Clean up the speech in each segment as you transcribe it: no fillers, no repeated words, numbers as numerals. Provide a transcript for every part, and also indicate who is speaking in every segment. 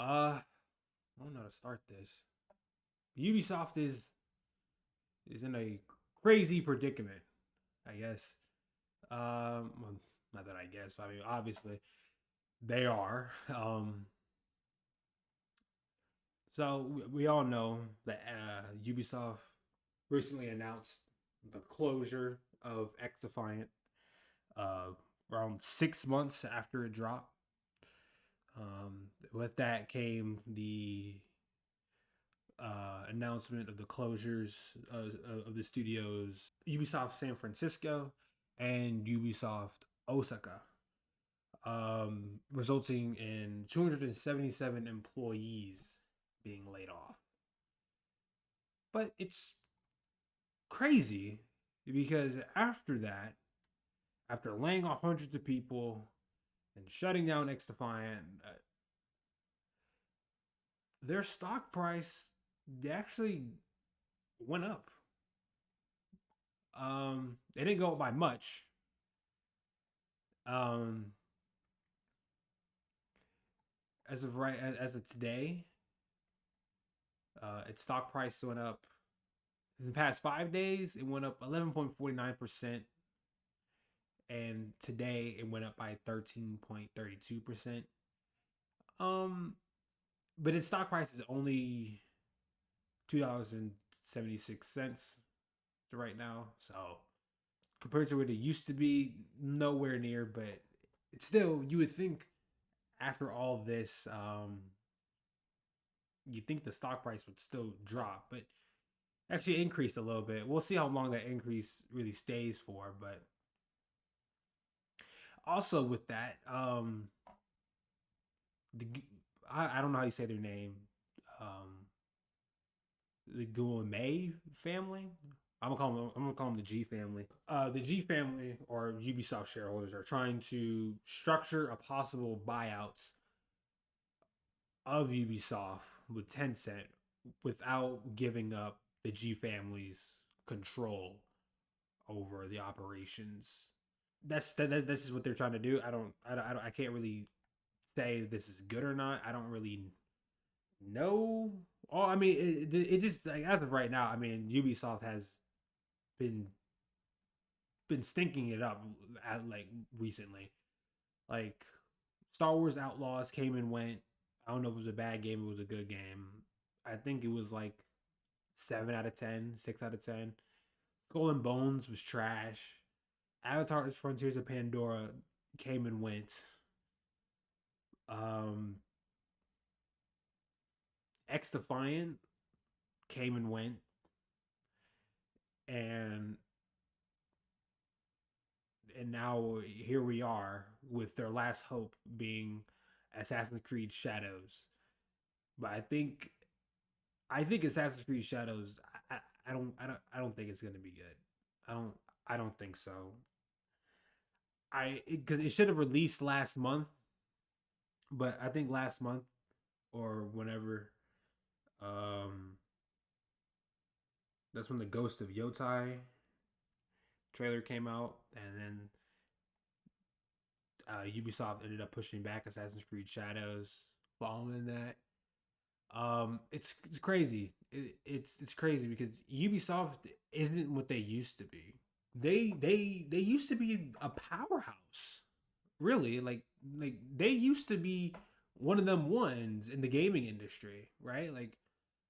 Speaker 1: I don't know how to start this. Ubisoft is in a crazy predicament, I guess. Well, not that I guess. I mean, obviously they are. So we all know that Ubisoft recently announced the closure of X Defiant uh, around 6 months after it dropped. With that came the announcement of the closures of the studios Ubisoft San Francisco and Ubisoft Osaka, resulting in 277 employees being laid off. But it's crazy because after that, after laying off hundreds of people and shutting down X Defiant, their stock price actually went up. It didn't go up by much. Um, as of today, its stock price went up in the past 5 days. It went up 11.49%, and today it went up by 13.32%. Um, but its stock price is only $2.76 right now. So compared to what it used to be, nowhere near. But it's still, you would think after all of this, you think the stock price would still drop, but actually increased a little bit. We'll see how long that increase really stays for. But also with that, the I don't know how you say their name, um, the Gourmet family. I'm gonna call them the G family. The G family or Ubisoft shareholders are trying to structure a possible buyout of Ubisoft with Tencent without giving up the G family's control over the operations. That's just what they're trying to do. I can't really say this is good or not. I don't really know. Oh, I mean, it just like as of right now. I mean, Ubisoft has been stinking it up at like recently. Like Star Wars Outlaws came and went. I don't know if it was a bad game. It was a good game. I think it was like 7 out of 10, 6 out of 10. Skull and Bones was trash. Avatar: Frontiers of Pandora came and went. Um, X Defiant came and went, and now here we are with their last hope being Assassin's Creed Shadows. But I think Assassin's Creed Shadows. I don't think it's gonna be good. I don't I don't think so. Because it should have released last month, but I think last month or whenever, um, that's when the Ghost of Yotai trailer came out, and then Ubisoft ended up pushing back Assassin's Creed Shadows following that. It's crazy. It's crazy because Ubisoft isn't what they used to be. They used to be a powerhouse. Really, like they used to be one of them ones in the gaming industry, right? Like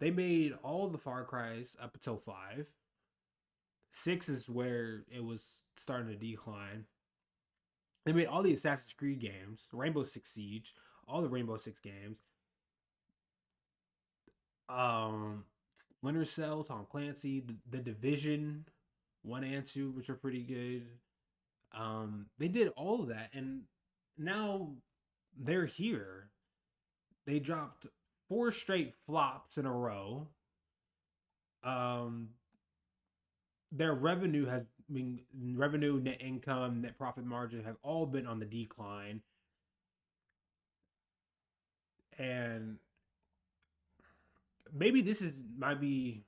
Speaker 1: they made all the Far Cries up until 5. 6 is where it was starting to decline. They made all the Assassin's Creed games, Rainbow Six Siege, all the Rainbow Six games. Um, Splinter Cell, Tom Clancy, the Division 1 and 2, which are pretty good. They did all of that, and now they're here. They dropped 4 straight flops in a row. Um, their revenue, net income, net profit margin have all been on the decline, and maybe this is might be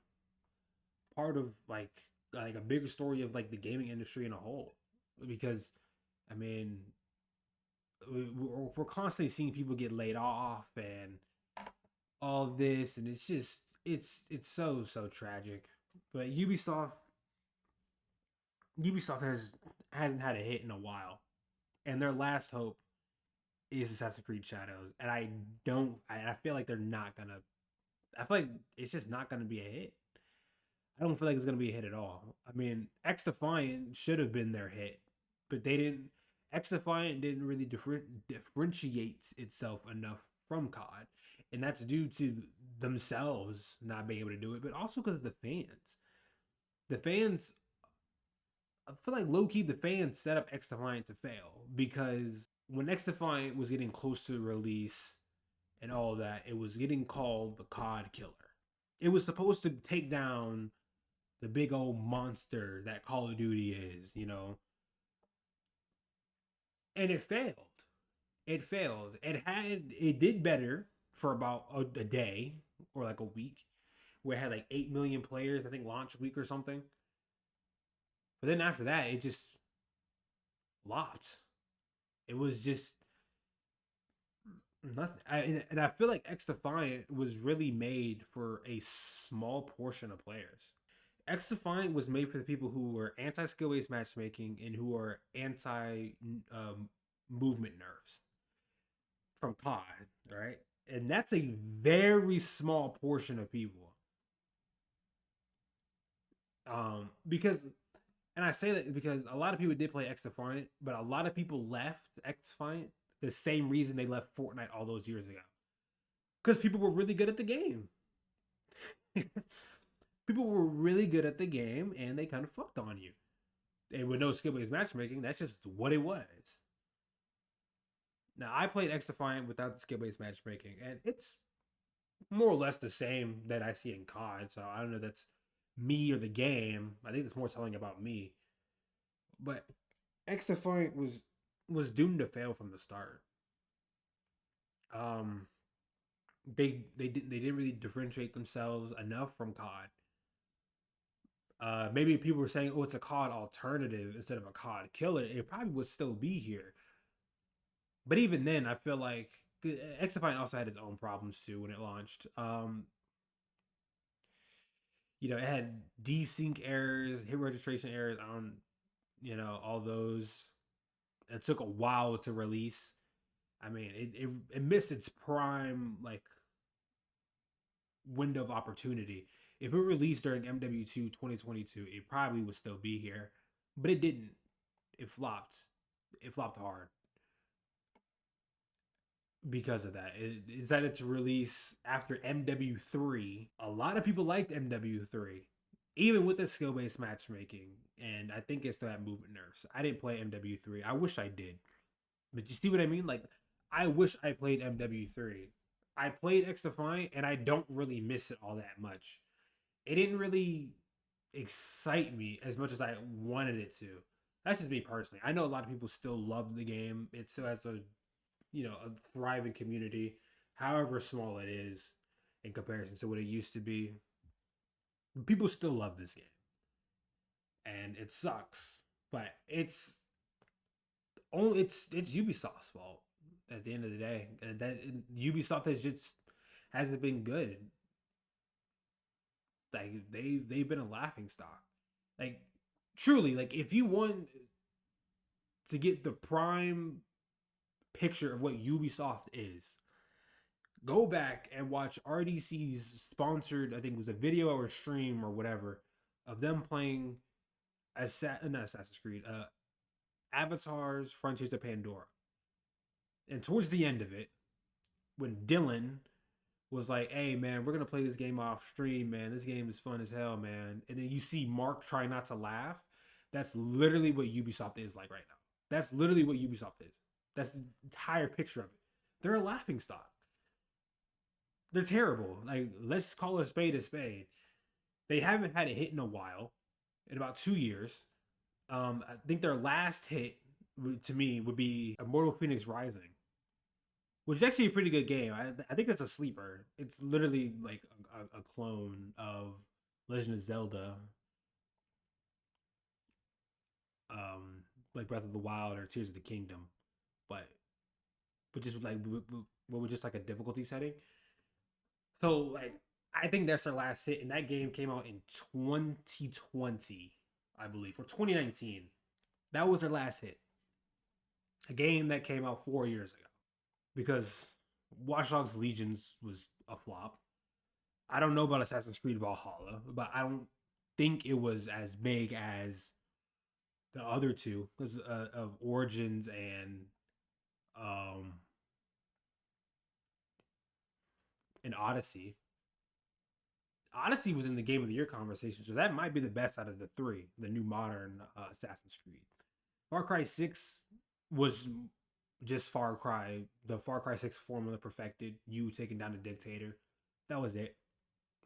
Speaker 1: part of like a bigger story of like the gaming industry in a whole, because I mean we're constantly seeing people get laid off, and all this, and it's just it's so tragic. But Ubisoft hasn't had a hit in a while, and their last hope is Assassin's Creed Shadows, and I feel like they're not gonna. I feel like it's just not gonna be a hit. I don't feel like it's gonna be a hit at all. I mean, X Defiant should have been their hit, but they didn't. X Defiant didn't really differentiate itself enough from COD, and that's due to themselves not being able to do it, but also because of the fans. The fans, I feel like low key, the fans set up X Defiant to fail because when X Defiant was getting close to release and all that, it was getting called the COD killer. It was supposed to take down the big old monster that Call of Duty is, and it failed. It failed. It did better for about a day or like a week, where it had like 8 million players, I think, launch week or something. But then after that, it just flopped. It was just nothing. And I feel like X Defiant was really made for a small portion of players. X Defiant was made for the people who were anti skill based matchmaking and who are anti movement nerfs from COD, right? And that's a very small portion of people. Because, and I say that because a lot of people did play X Defiant, but a lot of people left X Defiant the same reason they left Fortnite all those years ago. Because people were really good at the game. People were really good at the game and they kind of fucked on you. And with no skill based matchmaking, that's just what it was. Now, I played X Defiant without the skill based matchmaking, and it's more or less the same that I see in COD. So I don't know if that's me or the game. I think it's more telling about me. But X Defiant was doomed to fail from the start. Um, they didn't really differentiate themselves enough from COD. Maybe people were saying, "Oh, it's a COD alternative instead of a COD killer." It probably would still be here, but even then, I feel like X Defiant also had its own problems too when it launched. It had desync errors, hit registration errors. I don't, all those. It took a while to release. I mean, it missed its prime like window of opportunity. If it released during MW2 2022, it probably would still be here, but it didn't. It flopped. It flopped hard because of that. It decided to release after MW3. A lot of people liked MW3, even with the skill based matchmaking, and I think it's that movement nerfs. I didn't play MW3. I wish I did, but you see what I mean? Like, I wish I played MW3. I played X Defiant, and I don't really miss it all that much. It didn't really excite me as much as I wanted it to. That's just me personally. I know a lot of people still love the game. It still has a thriving community, however small it is in comparison to what it used to be. People still love this game, and it sucks, but it's Ubisoft's fault at the end of the day. That Ubisoft hasn't been good. Like they've been a laughing stock. Like truly, like if you want to get the prime picture of what Ubisoft is, go back and watch RDC's sponsored, I think it was a video or a stream or whatever, of them playing not Assassin's Creed, Avatar's Frontiers of Pandora. And towards the end of it, when Dylan was like, "Hey man, we're gonna play this game off stream, man. This game is fun as hell, man." And then you see Mark try not to laugh. That's literally what Ubisoft is like right now. That's literally what Ubisoft is. That's the entire picture of it. They're a laughing stock. They're terrible. Like, let's call a spade a spade. They haven't had a hit in a while, in about 2 years. I think their last hit to me would be Immortal Phoenix Rising, which is actually a pretty good game. I think that's a sleeper. It's literally like a clone of Legend of Zelda, like Breath of the Wild or Tears of the Kingdom, but just like what was just like a difficulty setting. So like I think that's their last hit, and that game came out in 2020, I believe, or 2019. That was their last hit. A game that came out 4 years ago. Because Watch Dogs Legions was a flop. I don't know about Assassin's Creed Valhalla, but I don't think it was as big as the other two because of Origins um and Odyssey. Odyssey was in the Game of the Year conversation, so that might be the best out of the three, the new modern Assassin's Creed. Far Cry 6 was just Far Cry, the Far Cry 6 formula perfected, you taking down a dictator. That was it.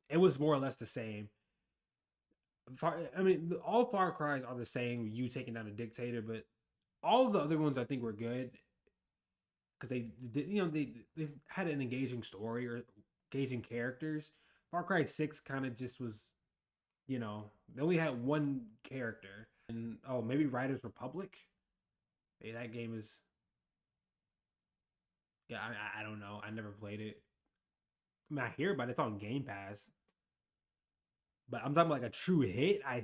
Speaker 1: It was more or less the same. I mean, all Far Cries are the same, you taking down a dictator, but all the other ones I think were good because they had an engaging story or engaging characters. Far Cry 6 kind of just was, they only had one character. And oh, maybe Riders Republic. Hey, that game is, yeah, I don't know. I never played it. I mean, I hear about it. It's on Game Pass. But I'm talking like a true hit. I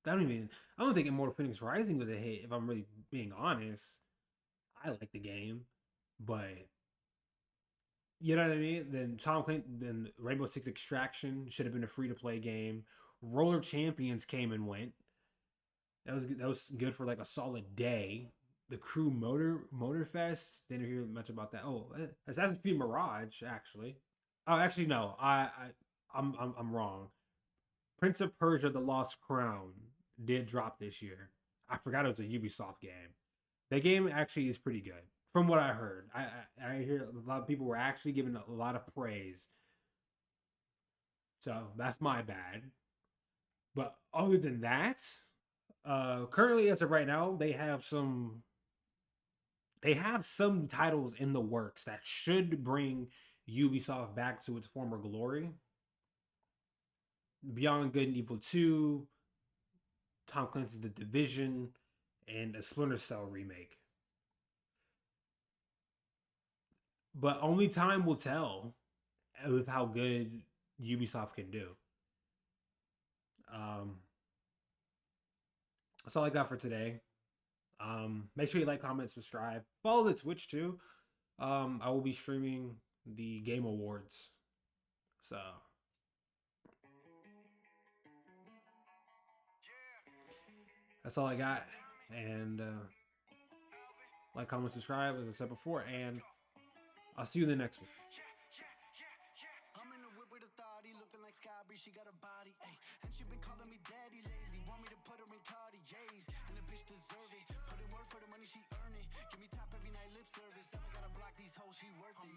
Speaker 1: don't think Immortal Phoenix Rising was a hit. If I'm really being honest, I like the game, but you know what I mean. Then Rainbow Six Extraction should have been a free to play game. Roller Champions came and went. That was good for like a solid day. The Crew Motorfest. Didn't hear much about that. Oh, Assassin's Creed Mirage actually. Oh, actually no. I'm wrong. Prince of Persia: The Lost Crown did drop this year. I forgot it was a Ubisoft game. The game actually is pretty good, from what I heard. I hear a lot of people were actually giving a lot of praise. So that's my bad. But other than that, currently as of right now, they have some titles in the works that should bring Ubisoft back to its former glory. Beyond Good and Evil 2, Tom Clancy's The Division, and a Splinter Cell remake. But only time will tell with how good Ubisoft can do. Um, that's all I got for today. Make sure you like, comment, subscribe. Follow the Twitch too. I will be streaming the Game Awards. So that's all I got. And like, comment, subscribe, as I said before. And I'll see you in the next one. She got a body, ayy, and she been calling me daddy lately. Want me to put her in Cartier's, and the bitch deserve it. Put in work for the money she earn it. Give me top every night, lip service. Never gotta block these hoes, she worth it.